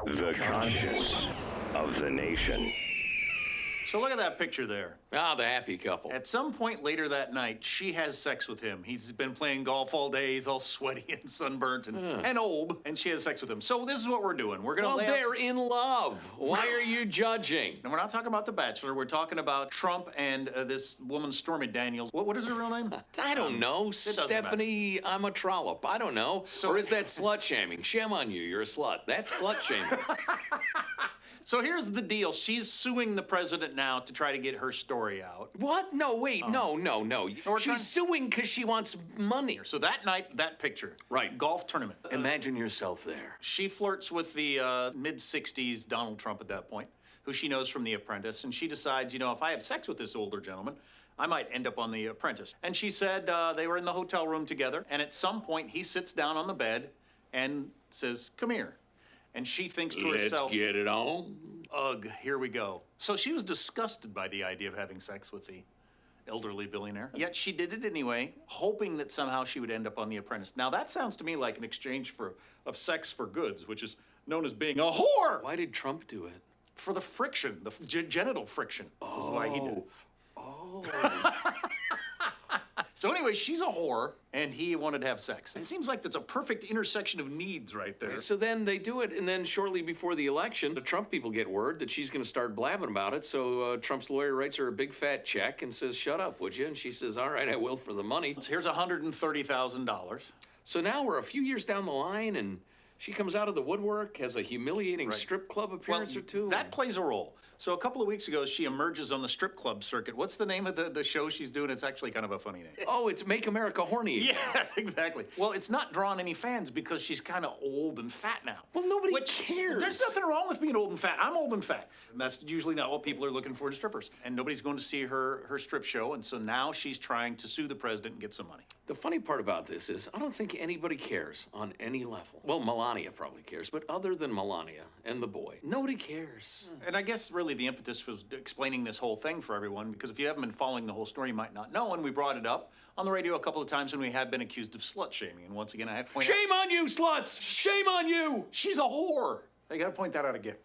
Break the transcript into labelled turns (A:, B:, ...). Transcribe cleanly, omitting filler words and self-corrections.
A: The conscience of the nation.
B: So look at that picture there.
C: Ah, the happy couple.
B: At some point later that night, she has sex with him. He's been playing golf all day. He's all sweaty and sunburnt and old, and she has sex with him. So this is what we're doing. We're gonna
C: Well, they're in love. Why are you judging?
B: And we're not talking about The Bachelor. We're talking about Trump and this woman, Stormy Daniels. What is her real name?
C: I don't know. Stephanie, I'm a trollop. I don't know. Or is that slut shaming? Shame on you. You're a slut. That's slut shaming.
B: So here's the deal. She's suing the president now to try to get her story out.
C: What? No, wait. No. She's suing because she wants money.
B: So that night, that picture.
C: Right.
B: Golf tournament.
C: Imagine yourself there.
B: She flirts with the mid-60s Donald Trump at that point, who she knows from The Apprentice, and she decides, you know, if I have sex with this older gentleman, I might end up on The Apprentice. And she said they were in the hotel room together, and at some point he sits down on the bed and says, "Come here." And she thinks to herself,
C: let's get it on.
B: Ugh, here we go. So she was disgusted by the idea of having sex with the elderly billionaire. Yet she did it anyway, hoping that somehow she would end up on The Apprentice. Now that sounds to me like an exchange of sex for goods, which is known as being a whore.
C: Why did Trump do it?
B: For the friction, the genital friction. Oh. Is why he did it.
C: Oh.
B: So anyway, she's a whore, and he wanted to have sex. It seems like that's a perfect intersection of needs right there.
C: So then they do it, and then shortly before the election, the Trump people get word that she's going to start blabbing about it. So Trump's lawyer writes her a big fat check and says, "Shut up, would you?" And she says, "All right, I will for the money."
B: So here's $130,000.
C: So now we're a few years down the line, and she comes out of the woodwork, has a humiliating strip club appearance or two.
B: That plays a role. So a couple of weeks ago, she emerges on the strip club circuit. What's the name of the show she's doing? It's actually kind of a funny name.
C: Oh, it's Make America Horny Again.
B: Yes, exactly. Well, it's not drawing any fans because she's kind of old and fat now.
C: Well, nobody cares.
B: There's nothing wrong with being old and fat. I'm old and fat. And that's usually not what people are looking for in strippers. And nobody's going to see her strip show. And so now she's trying to sue the president and get some money.
C: The funny part about this is I don't think anybody cares on any level. Well, Melania probably cares, but other than Melania and the boy, nobody cares.
B: And I guess really the impetus was explaining this whole thing for everyone, because if you haven't been following the whole story, you might not know. And we brought it up on the radio a couple of times when we have been accused of slut shaming. And once again, I have to point out.
C: Shame on you, sluts! Shame on you!
B: She's a whore. I got to point that out again.